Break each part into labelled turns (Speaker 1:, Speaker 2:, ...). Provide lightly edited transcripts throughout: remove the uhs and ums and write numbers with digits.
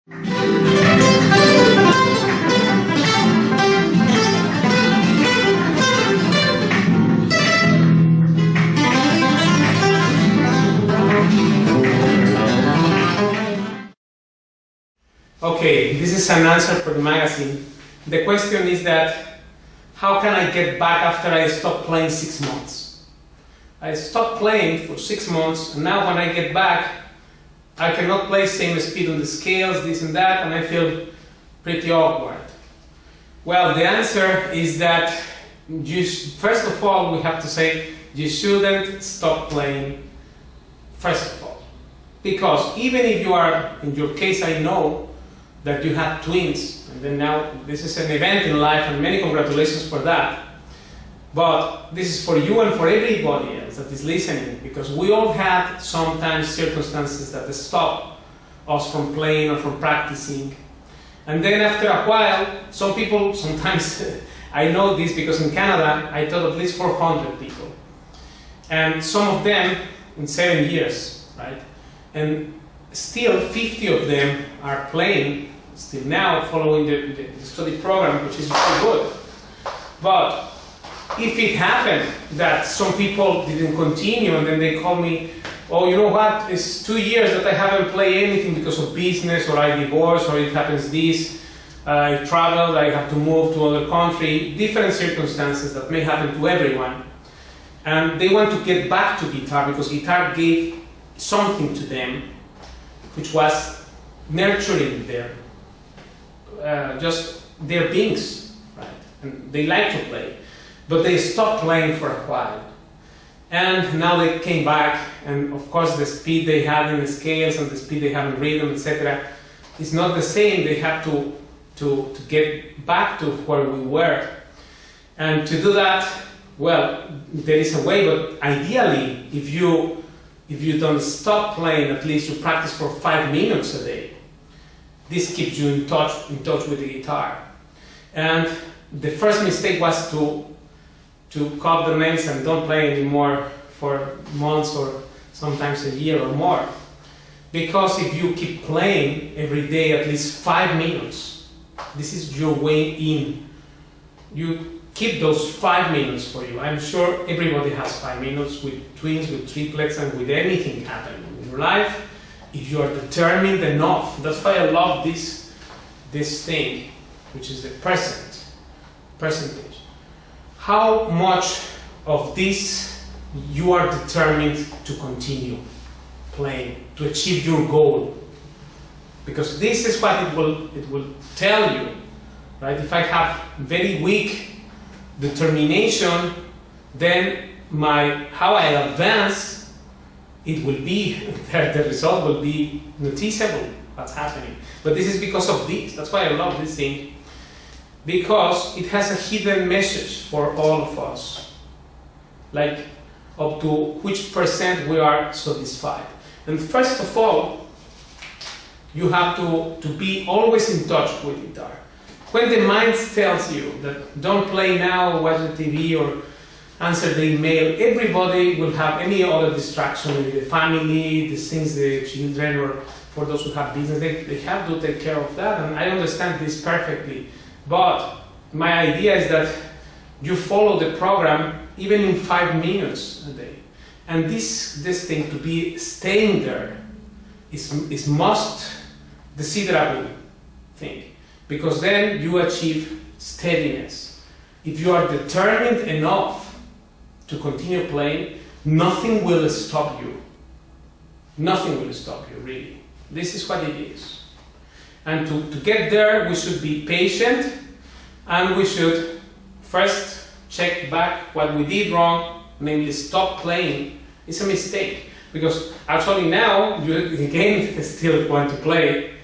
Speaker 1: Okay, this is an answer for the magazine. The question is that, how can I get back after I stopped playing 6 months? I stopped playing for 6 months, and now when I get back, I cannot play same speed on the scales, this and that, and I feel pretty awkward. Well, the answer is that, first of all, we have to say, you shouldn't stop playing, first of all. Because even if you are, in your case I know, that you had twins, and then now this is an event in life, and many congratulations for that. But this is for you and for everybody else that is listening, because we all had sometimes circumstances that stop us from playing or from practicing. And then after a while, some people, sometimes, I know this because in Canada, I taught at least 400 people. And some of them in 7 years, right? And still 50 of them are playing still now, following the study program, which is very good. But if it happened that some people didn't continue and then they call me, oh, you know what, it's 2 years that I haven't played anything because of business, or I divorced, or it happens this, I traveled, I have to move to another country, different circumstances that may happen to everyone. And they want to get back to guitar because guitar gave something to them, which was nurturing just their beings, right? And they like to play, but they stopped playing for a while. And now they came back, and of course the speed they had in the scales and the speed they have in rhythm, etc., is not the same. They have to get back to where we were. And to do that, well, there is a way, but ideally, if you don't stop playing, at least you practice for 5 minutes a day. This keeps you in touch with the guitar. And the first mistake was to cut the nails and don't play anymore for months or sometimes a year or more. Because if you keep playing every day at least 5 minutes, this is your way in. You keep those 5 minutes for you. I'm sure everybody has 5 minutes with twins, with triplets, and with anything happening in your life. If you are determined enough, that's why I love this thing, which is the percentage. How much of this you are determined to continue playing, to achieve your goal? Because this is what it will tell you, right? If I have very weak determination, then how I advance, it will be, the result will be noticeable, what's happening. But this is because of this. That's why I love this thing. Because it has a hidden message for all of us. Like, up to which percent we are satisfied. And first of all, you have to be always in touch with guitar. When the mind tells you that don't play now, watch the TV, or answer the email, everybody will have any other distraction, maybe the family, the things, the children, or for those who have business, they have to take care of that, and I understand this perfectly. But my idea is that you follow the program even in 5 minutes a day. And this thing, to be staying there, is most desirable thing. Because then you achieve steadiness. If you are determined enough to continue playing, nothing will stop you. Nothing will stop you, really. This is what it is. And to get there, we should be patient, and we should first check back what we did wrong, namely stop playing. It's a mistake, because actually now you again still want to play,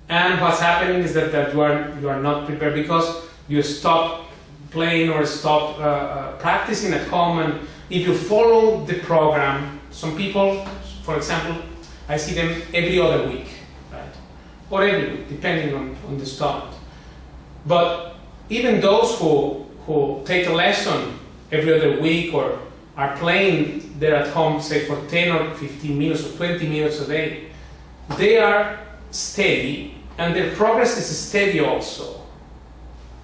Speaker 1: and what's happening is that you are not prepared because you stop playing or stop practicing at home. And if you follow the program, some people, for example, I see them every other week, right? Or every week, depending on the student. But even those who take a lesson every other week or are playing there at home, say for 10 or 15 minutes or 20 minutes a day, they are steady and the progress is steady also.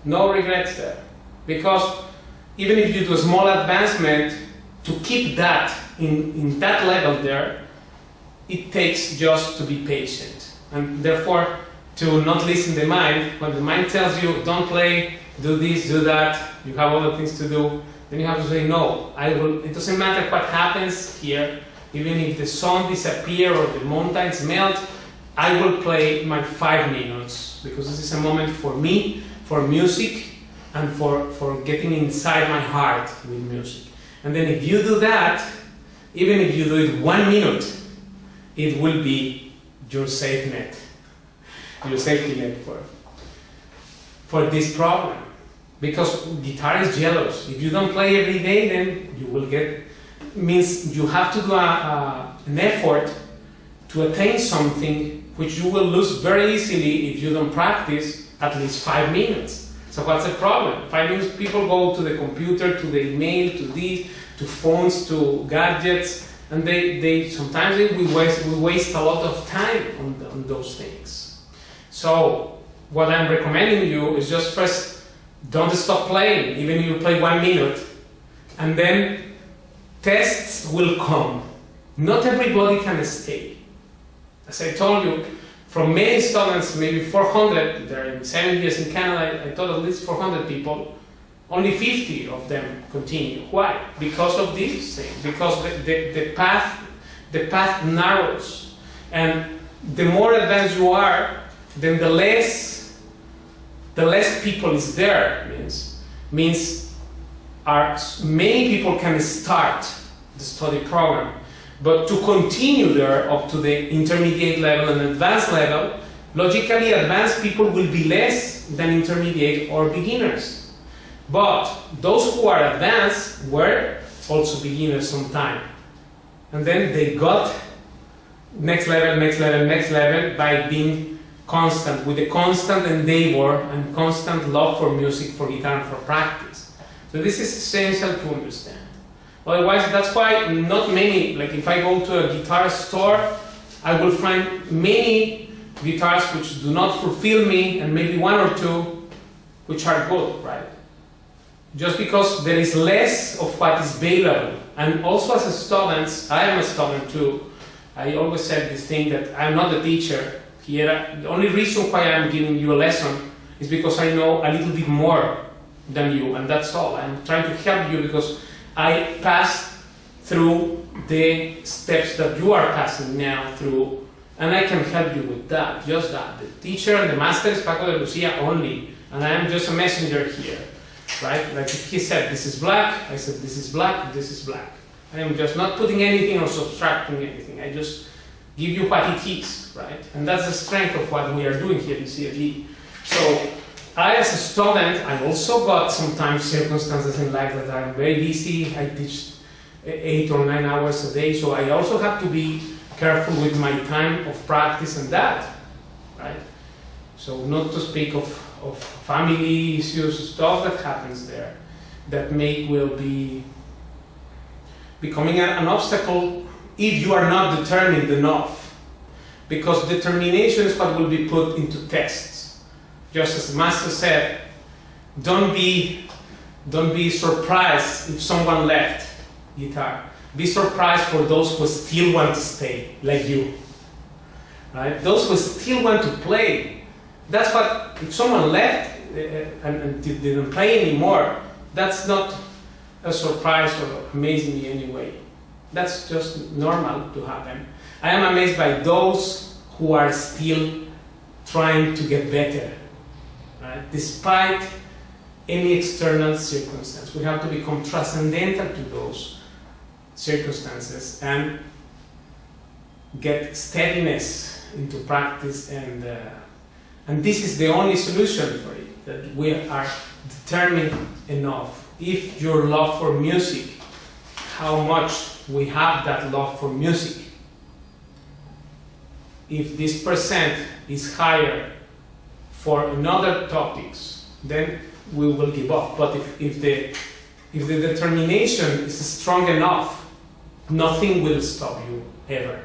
Speaker 1: No regrets there. Because even if you do a small advancement, to keep that in that level there, it takes just to be patient. And therefore, to not listen to the mind. When the mind tells you, don't play, do this, do that, you have other things to do, then you have to say, no, I will. It doesn't matter what happens here, even if the sun disappears or the mountains melt, I will play my 5 minutes, because this is a moment for me, for music, and for getting inside my heart with music. And then if you do that, even if you do it 1 minute, it will be your safe net, your safety net for this problem. Because guitar is jealous. If you don't play every day, then you will get, means you have to do an effort to attain something which you will lose very easily if you don't practice at least 5 minutes. So what's the problem? 5 minutes, people go to the computer, to the email, to this, to phones, to gadgets, and sometimes we waste a lot of time on those things. So what I'm recommending you is just first, don't stop playing, even if you play 1 minute, and then tests will come. Not everybody can stay. As I told you, from many students, maybe 400, there are 7 years in Canada, I taught at least 400 people, only 50 of them continue. Why? Because of this thing, because the path narrows, and the more advanced you are, then the less people is there, means many people can start the study program. But to continue there up to the intermediate level and advanced level, logically advanced people will be less than intermediate or beginners. But those who are advanced were also beginners sometime. And then they got next level, next level, next level by being constant, with a constant endeavor and constant love for music, for guitar, and for practice. So this is essential to understand. Otherwise, that's why not many, like if I go to a guitar store, I will find many guitars which do not fulfill me, and maybe 1 or 2 which are good, right? Just because there is less of what is available. And also as a student, I am a student too. I always said this thing that I'm not a teacher here. The only reason why I'm giving you a lesson is because I know a little bit more than you, and that's all. I'm trying to help you because I passed through the steps that you are passing now through, and I can help you with that, just that. The teacher and the master is Paco de Lucia only, and I am just a messenger here, right? Like if he said, this is black, I said, this is black, this is black. I am just not putting anything or subtracting anything. I just give you what it is, right? And that's the strength of what we are doing here in CFE. So I, as a student, I also got sometimes circumstances in life that I'm very busy. I teach 8 or 9 hours a day, so I also have to be careful with my time of practice and that, right? So not to speak of family issues, stuff that happens there, that will be becoming an obstacle if you are not determined enough, because determination is what will be put into tests. Just as the master said, don't be surprised if someone left guitar. Be surprised for those who still want to stay, like you. Right? Those who still want to play. That's what, if someone left and didn't play anymore, that's not a surprise or amazing me anyway. That's just normal to happen. I am amazed by those who are still trying to get better. Right? Despite any external circumstance, we have to become transcendental to those circumstances and get steadiness into practice, and this is the only solution for it, that we are determined enough. If your love for music, how much we have that love for music, if this percent is higher for another topics, then we will give up. But if the determination is strong enough, nothing will stop you ever.